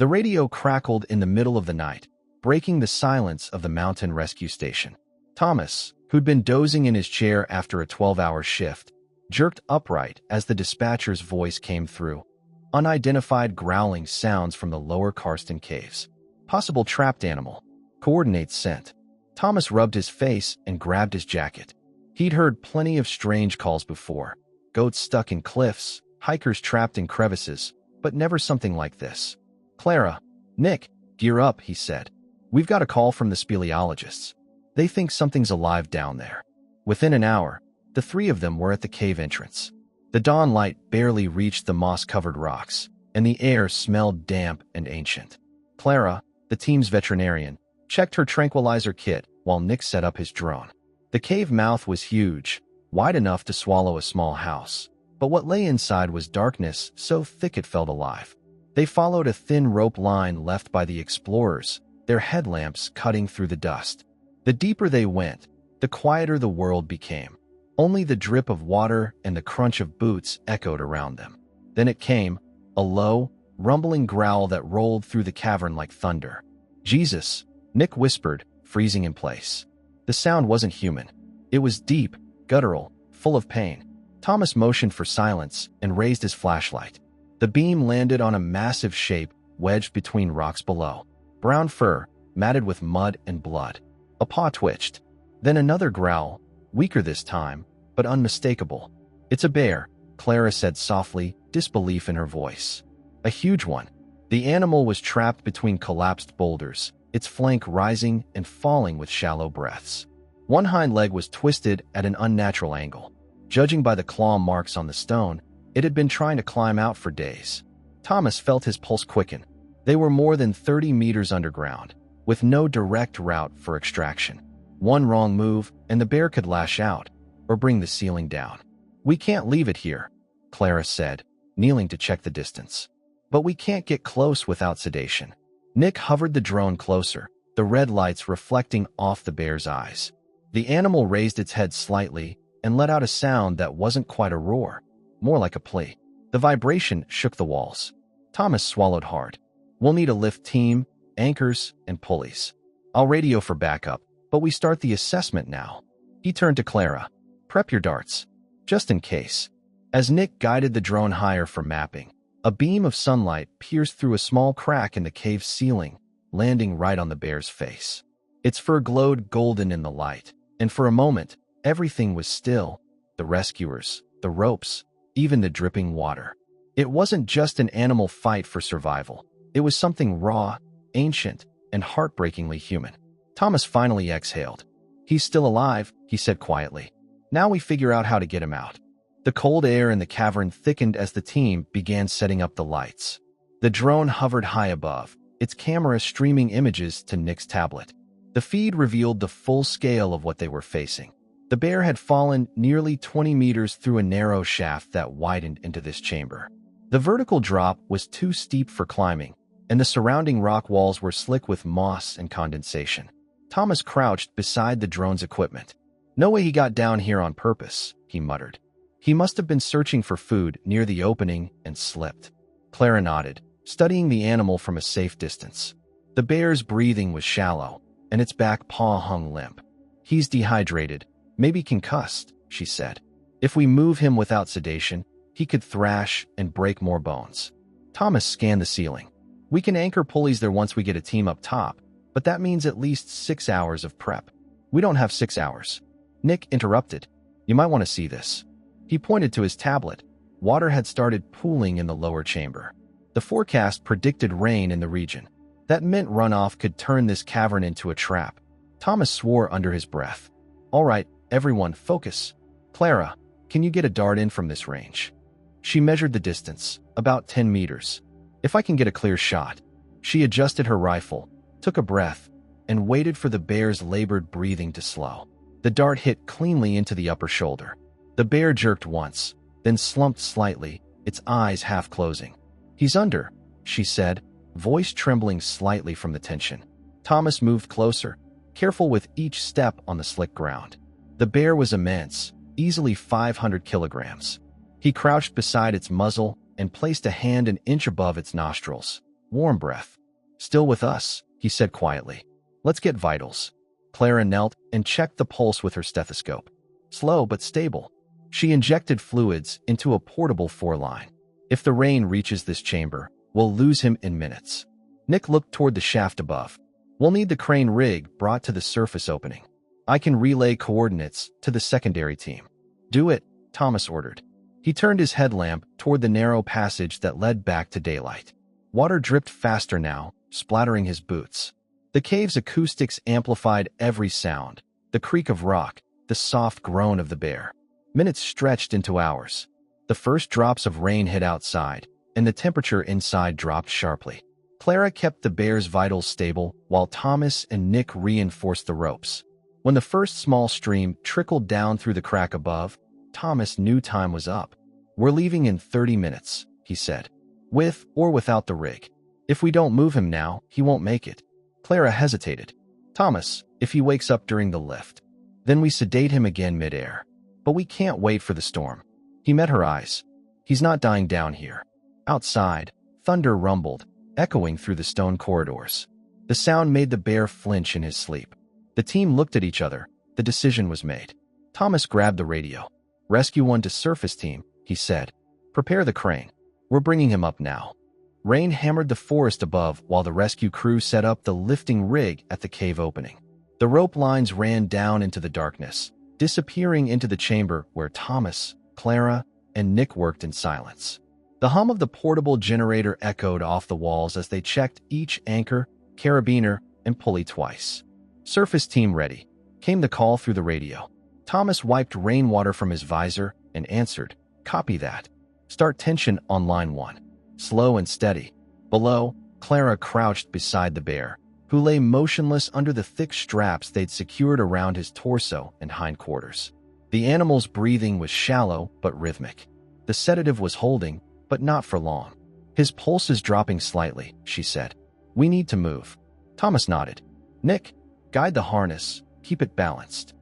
The radio crackled in the middle of the night, breaking the silence of the mountain rescue station. Thomas, who'd been dozing in his chair after a 12-hour shift, jerked upright as the dispatcher's voice came through. Unidentified growling sounds from the lower Karsten caves. Possible trapped animal. Coordinates sent. Thomas rubbed his face and grabbed his jacket. He'd heard plenty of strange calls before. Goats stuck in cliffs, hikers trapped in crevices, but never something like this. Clara, Nick, gear up, he said. We've got a call from the speleologists. They think something's alive down there. Within an hour, the three of them were at the cave entrance. The dawn light barely reached the moss-covered rocks, and the air smelled damp and ancient. Clara, the team's veterinarian, checked her tranquilizer kit while Nick set up his drone. The cave mouth was huge, wide enough to swallow a small house, but what lay inside was darkness so thick it felt alive. They followed a thin rope line left by the explorers, their headlamps cutting through the dust. The deeper they went, the quieter the world became. Only the drip of water and the crunch of boots echoed around them. Then it came, a low, rumbling growl that rolled through the cavern like thunder. Jesus, Nick whispered, freezing in place. The sound wasn't human. It was deep, guttural, full of pain. Thomas motioned for silence and raised his flashlight. The beam landed on a massive shape wedged between rocks below. Brown fur, matted with mud and blood. A paw twitched. Then another growl, weaker this time, but unmistakable. It's a bear, Clara said softly, disbelief in her voice. A huge one. The animal was trapped between collapsed boulders, its flank rising and falling with shallow breaths. One hind leg was twisted at an unnatural angle. Judging by the claw marks on the stone, it had been trying to climb out for days. Thomas felt his pulse quicken. They were more than 30 meters underground, with no direct route for extraction. One wrong move, and the bear could lash out, or bring the ceiling down. We can't leave it here, Clara said, kneeling to check the distance. But we can't get close without sedation. Nick hovered the drone closer, the red lights reflecting off the bear's eyes. The animal raised its head slightly and let out a sound that wasn't quite a roar, more like a plea. The vibration shook the walls. Thomas swallowed hard. We'll need a lift team, anchors, and pulleys. I'll radio for backup, but we start the assessment now. He turned to Clara. Prep your darts, just in case. As Nick guided the drone higher for mapping, a beam of sunlight pierced through a small crack in the cave's ceiling, landing right on the bear's face. Its fur glowed golden in the light, and for a moment, everything was still. The rescuers, the ropes, even the dripping water. It wasn't just an animal fight for survival. It was something raw, ancient, and heartbreakingly human. Thomas finally exhaled. He's still alive, he said quietly. Now we figure out how to get him out. The cold air in the cavern thickened as the team began setting up the lights. The drone hovered high above, its camera streaming images to Nick's tablet. The feed revealed the full scale of what they were facing. The bear had fallen nearly 20 meters through a narrow shaft that widened into this chamber. The vertical drop was too steep for climbing, and the surrounding rock walls were slick with moss and condensation. Thomas crouched beside the drone's equipment. No way he got down here on purpose, he muttered. He must have been searching for food near the opening and slipped. Clara nodded, studying the animal from a safe distance. The bear's breathing was shallow, and its back paw hung limp. He's dehydrated, maybe concussed, she said. If we move him without sedation, he could thrash and break more bones. Thomas scanned the ceiling. We can anchor pulleys there once we get a team up top, but that means at least 6 hours of prep. We don't have 6 hours. Nick interrupted. You might want to see this. He pointed to his tablet. Water had started pooling in the lower chamber. The forecast predicted rain in the region. That meant runoff could turn this cavern into a trap. Thomas swore under his breath. All right, everyone, focus. Clara, can you get a dart in from this range? She measured the distance, about 10 meters. If I can get a clear shot. She adjusted her rifle, took a breath, and waited for the bear's labored breathing to slow. The dart hit cleanly into the upper shoulder. The bear jerked once, then slumped slightly, its eyes half closing. He's under, she said, voice trembling slightly from the tension. Thomas moved closer, careful with each step on the slick ground. The bear was immense, easily 500 kilograms. He crouched beside its muzzle and placed a hand an inch above its nostrils. warm breath. "Still with us," he said quietly. "Let's get vitals." Clara knelt and checked the pulse with her stethoscope. Slow but stable. She injected fluids into a portable 4-line. "If the rain reaches this chamber, we'll lose him in minutes." Nick looked toward the shaft above. "We'll need the crane rig brought to the surface opening. I can relay coordinates to the secondary team." "Do it," Thomas ordered. He turned his headlamp toward the narrow passage that led back to daylight. Water dripped faster now, splattering his boots. The cave's acoustics amplified every sound, the creak of rock, the soft groan of the bear. Minutes stretched into hours. The first drops of rain hit outside, and the temperature inside dropped sharply. Clara kept the bear's vitals stable while Thomas and Nick reinforced the ropes. When the first small stream trickled down through the crack above, Thomas knew time was up. "We're leaving in 30 minutes, he said. "With or without the rig. If we don't move him now, he won't make it." Clara hesitated. "Thomas, if he wakes up during the lift, then we sedate him again midair. But we can't wait for the storm." He met her eyes. "He's not dying down here." Outside, thunder rumbled, echoing through the stone corridors. The sound made the bear flinch in his sleep. The team looked at each other. The decision was made. Thomas grabbed the radio. "Rescue 1 to surface team," he said. "Prepare the crane. We're bringing him up now." Rain hammered the forest above while the rescue crew set up the lifting rig at the cave opening. The rope lines ran down into the darkness, disappearing into the chamber where Thomas, Clara, and Nick worked in silence. The hum of the portable generator echoed off the walls as they checked each anchor, carabiner, and pulley twice. "Surface team ready," came the call through the radio. Thomas wiped rainwater from his visor and answered, "Copy that. Start tension on line 1. Slow and steady." Below, Clara crouched beside the bear, who lay motionless under the thick straps they'd secured around his torso and hindquarters. The animal's breathing was shallow but rhythmic. The sedative was holding, but not for long. "His pulse is dropping slightly," she said. "We need to move." Thomas nodded. "Nick, guide the harness. Keep it balanced."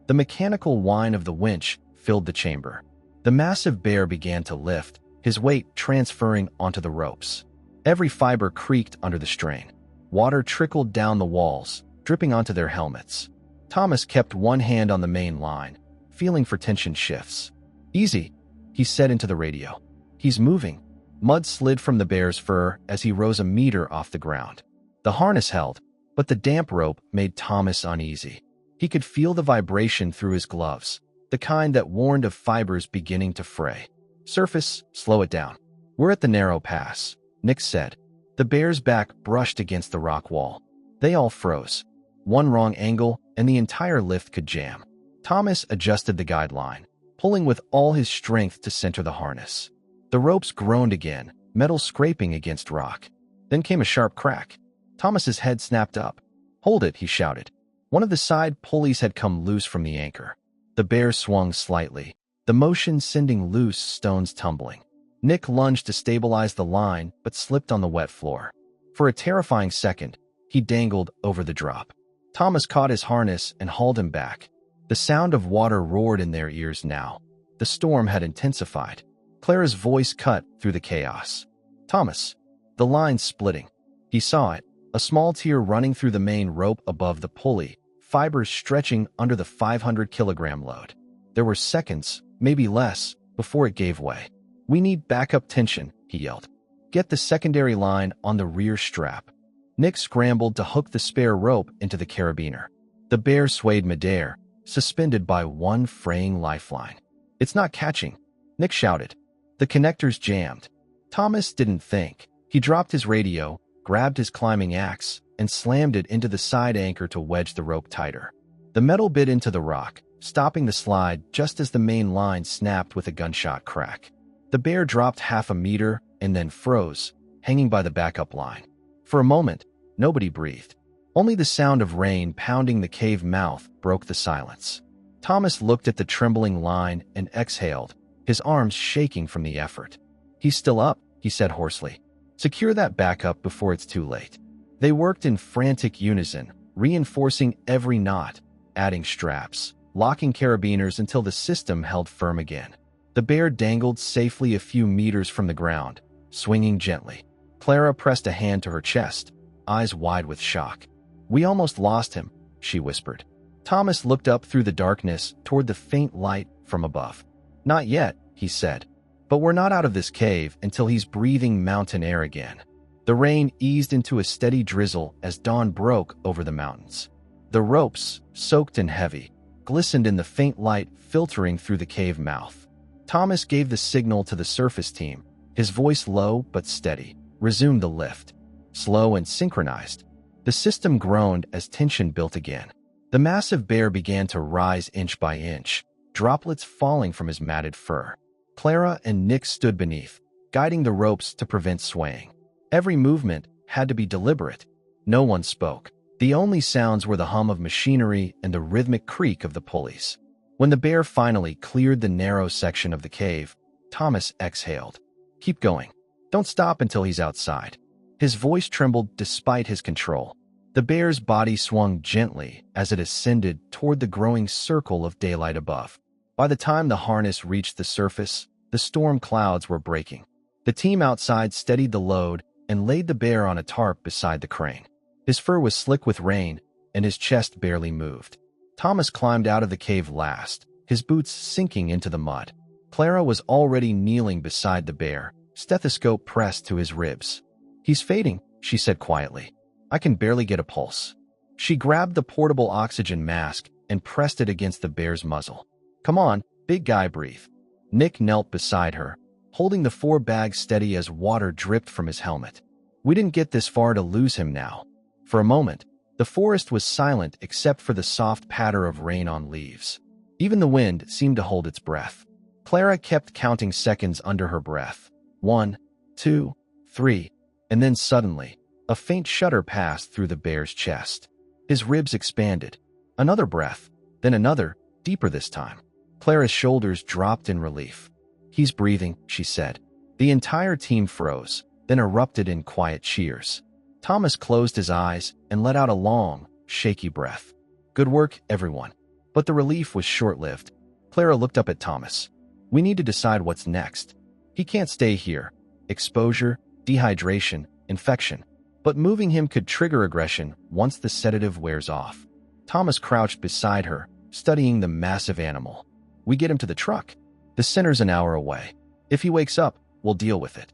The mechanical whine of the winch filled the chamber. The massive bear began to lift, his weight transferring onto the ropes. Every fiber creaked under the strain. Water trickled down the walls, dripping onto their helmets. Thomas kept one hand on the main line, feeling for tension shifts. "Easy," he said into the radio. "He's moving." Mud slid from the bear's fur as he rose a meter off the ground. The harness held, but the damp rope made Thomas uneasy. He could feel the vibration through his gloves, the kind that warned of fibers beginning to fray. "Surface, slow it down." "We're at the narrow pass," Nick said. The bear's back brushed against the rock wall. They all froze. One wrong angle, and the entire lift could jam. Thomas adjusted the guideline, pulling with all his strength to center the harness. The ropes groaned again, metal scraping against rock. Then came a sharp crack. Thomas's head snapped up. "Hold it," he shouted. One of the side pulleys had come loose from the anchor. The bear swung slightly, the motion sending loose stones tumbling. Nick lunged to stabilize the line, but slipped on the wet floor. For a terrifying second, he dangled over the drop. Thomas caught his harness and hauled him back. The sound of water roared in their ears now. The storm had intensified. Clara's voice cut through the chaos. "Thomas." The line splitting. He saw it, a small tear running through the main rope above the pulley, fibers stretching under the 500-kilogram load. There were seconds, maybe less, before it gave way. "We need backup tension," he yelled. "Get the secondary line on the rear strap." Nick scrambled to hook the spare rope into the carabiner. The bear swayed midair, suspended by one fraying lifeline. "It's not catching," Nick shouted. The connectors jammed. Thomas didn't think. He dropped his radio, grabbed his climbing axe, and slammed it into the side anchor to wedge the rope tighter. The metal bit into the rock, stopping the slide just as the main line snapped with a gunshot crack. The bear dropped half a meter and then froze, hanging by the backup line. For a moment, nobody breathed. Only the sound of rain pounding the cave mouth broke the silence. Thomas looked at the trembling line and exhaled, his arms shaking from the effort. "He's still up," he said hoarsely. "Secure that backup before it's too late." They worked in frantic unison, reinforcing every knot, adding straps, locking carabiners until the system held firm again. The bear dangled safely a few meters from the ground, swinging gently. Clara pressed a hand to her chest, eyes wide with shock. "We almost lost him," she whispered. Thomas looked up through the darkness toward the faint light from above. "Not yet," he said. "But we're not out of this cave until he's breathing mountain air again." The rain eased into a steady drizzle as dawn broke over the mountains. The ropes, soaked and heavy, glistened in the faint light filtering through the cave mouth. Thomas gave the signal to the surface team, his voice low but steady. "Resume the lift." Slow and synchronized, the system groaned as tension built again. The massive bear began to rise inch by inch, droplets falling from his matted fur. Clara and Nick stood beneath, guiding the ropes to prevent swaying. Every movement had to be deliberate. No one spoke. The only sounds were the hum of machinery and the rhythmic creak of the pulleys. When the bear finally cleared the narrow section of the cave, Thomas exhaled. "Keep going. Don't stop until he's outside." His voice trembled despite his control. The bear's body swung gently as it ascended toward the growing circle of daylight above. By the time the harness reached the surface, the storm clouds were breaking. The team outside steadied the load and laid the bear on a tarp beside the crane. His fur was slick with rain, and his chest barely moved. Thomas climbed out of the cave last, his boots sinking into the mud. Clara was already kneeling beside the bear, stethoscope pressed to his ribs. "He's fading," she said quietly. "I can barely get a pulse." She grabbed the portable oxygen mask and pressed it against the bear's muzzle. "Come on, big guy, breathe." Nick knelt beside her, holding the 4 bags steady as water dripped from his helmet. We didn't get this far to lose him now. For a moment, the forest was silent except for the soft patter of rain on leaves. Even the wind seemed to hold its breath. Clara kept counting seconds under her breath. 1, 2, 3, and then suddenly, a faint shudder passed through the bear's chest. His ribs expanded. Another breath, then another, deeper this time. Clara's shoulders dropped in relief. "He's breathing," she said. The entire team froze, then erupted in quiet cheers. Thomas closed his eyes and let out a long, shaky breath. "Good work, everyone." But the relief was short-lived. Clara looked up at Thomas. "We need to decide what's next. He can't stay here. Exposure, dehydration, infection. But moving him could trigger aggression once the sedative wears off." Thomas crouched beside her, studying the massive animal. "We get him to the truck. The center's an hour away. If he wakes up, we'll deal with it."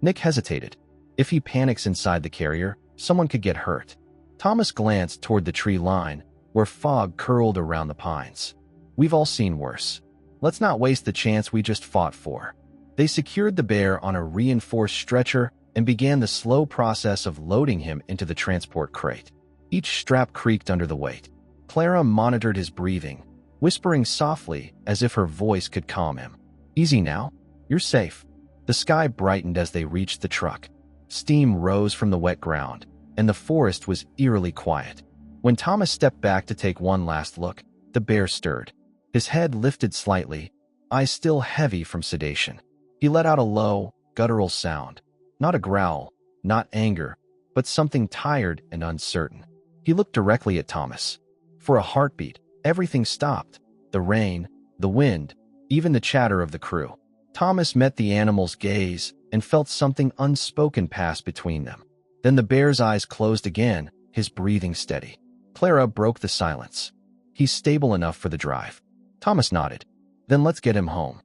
Nick hesitated. If he panics inside the carrier, someone could get hurt. Thomas glanced toward the tree line, where fog curled around the pines. "We've all seen worse. Let's not waste the chance we just fought for." They secured the bear on a reinforced stretcher and began the slow process of loading him into the transport crate. Each strap creaked under the weight. Clara monitored his breathing, whispering softly as if her voice could calm him. "Easy now. You're safe." The sky brightened as they reached the truck. Steam rose from the wet ground, and the forest was eerily quiet. When Thomas stepped back to take one last look, the bear stirred. His head lifted slightly, eyes still heavy from sedation. He let out a low, guttural sound. Not a growl, not anger, but something tired and uncertain. He looked directly at Thomas. For a heartbeat, everything stopped. The rain, the wind, even the chatter of the crew. Thomas met the animal's gaze and felt something unspoken pass between them. Then the bear's eyes closed again, his breathing steady. Clara broke the silence. "He's stable enough for the drive." Thomas nodded. "Then let's get him home."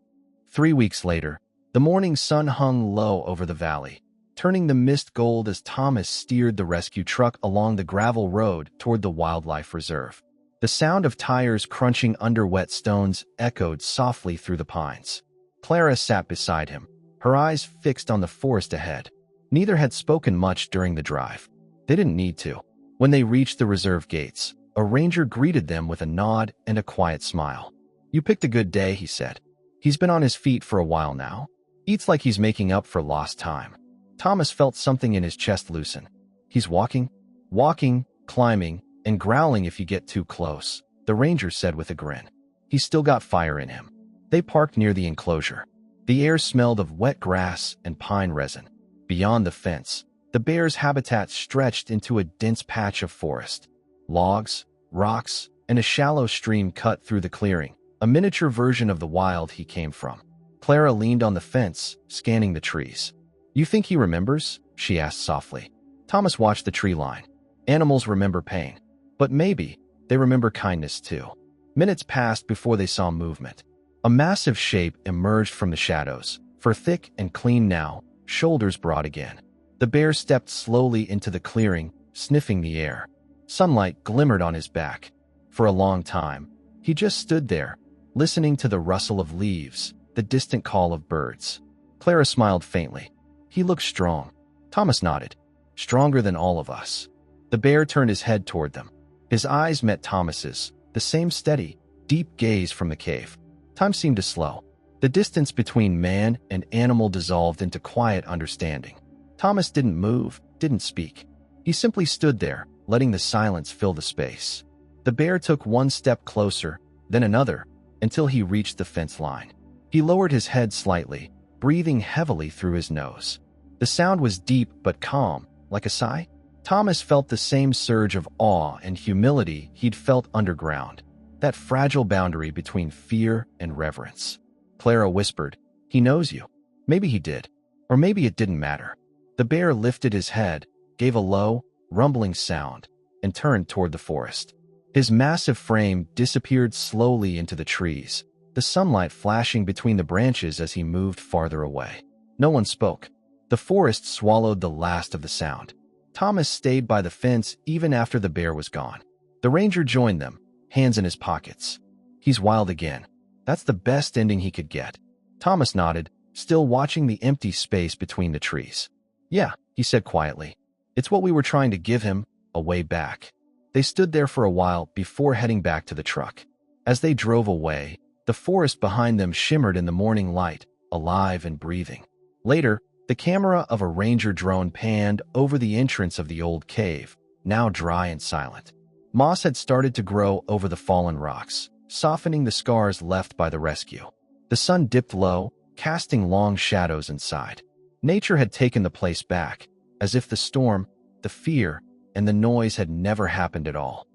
3 weeks later, the morning sun hung low over the valley, turning the mist gold as Thomas steered the rescue truck along the gravel road toward the wildlife reserve. The sound of tires crunching under wet stones echoed softly through the pines. Clara sat beside him, her eyes fixed on the forest ahead. Neither had spoken much during the drive. They didn't need to. When they reached the reserve gates, a ranger greeted them with a nod and a quiet smile. "You picked a good day," he said. "He's been on his feet for a while now. Eats like he's making up for lost time." Thomas felt something in his chest loosen. "He's walking, climbing, and growling if you get too close," the ranger said with a grin. "He's still got fire in him." They parked near the enclosure. The air smelled of wet grass and pine resin. Beyond the fence, the bear's habitat stretched into a dense patch of forest. Logs, rocks, and a shallow stream cut through the clearing, a miniature version of the wild he came from. Clara leaned on the fence, scanning the trees. "You think he remembers?" she asked softly. Thomas watched the tree line. Animals remember pain, but maybe they remember kindness too. Minutes passed before they saw movement. A massive shape emerged from the shadows, fur thick and clean now, shoulders broad again. The bear stepped slowly into the clearing, sniffing the air. Sunlight glimmered on his back. For a long time, he just stood there, listening to the rustle of leaves, the distant call of birds. Clara smiled faintly. He looked strong. Thomas nodded. Stronger than all of us. The bear turned his head toward them. His eyes met Thomas's, the same steady, deep gaze from the cave. Time seemed to slow. The distance between man and animal dissolved into quiet understanding. Thomas didn't move, didn't speak. He simply stood there, letting the silence fill the space. The bear took one step closer, then another, until he reached the fence line. He lowered his head slightly, breathing heavily through his nose. The sound was deep but calm, like a sigh. Thomas felt the same surge of awe and humility he'd felt underground, that fragile boundary between fear and reverence. Clara whispered, "He knows you." Maybe he did, or maybe it didn't matter. The bear lifted his head, gave a low, rumbling sound, and turned toward the forest. His massive frame disappeared slowly into the trees, the sunlight flashing between the branches as he moved farther away. No one spoke. The forest swallowed the last of the sound. Thomas stayed by the fence even after the bear was gone. The ranger joined them, hands in his pockets. He's wild again. That's the best ending he could get. Thomas nodded, still watching the empty space between the trees. Yeah, he said quietly. It's what we were trying to give him, a way back. They stood there for a while before heading back to the truck. As they drove away, the forest behind them shimmered in the morning light, alive and breathing. Later, the camera of a ranger drone panned over the entrance of the old cave, now dry and silent. Moss had started to grow over the fallen rocks, softening the scars left by the rescue. The sun dipped low, casting long shadows inside. Nature had taken the place back, as if the storm, the fear, and the noise had never happened at all.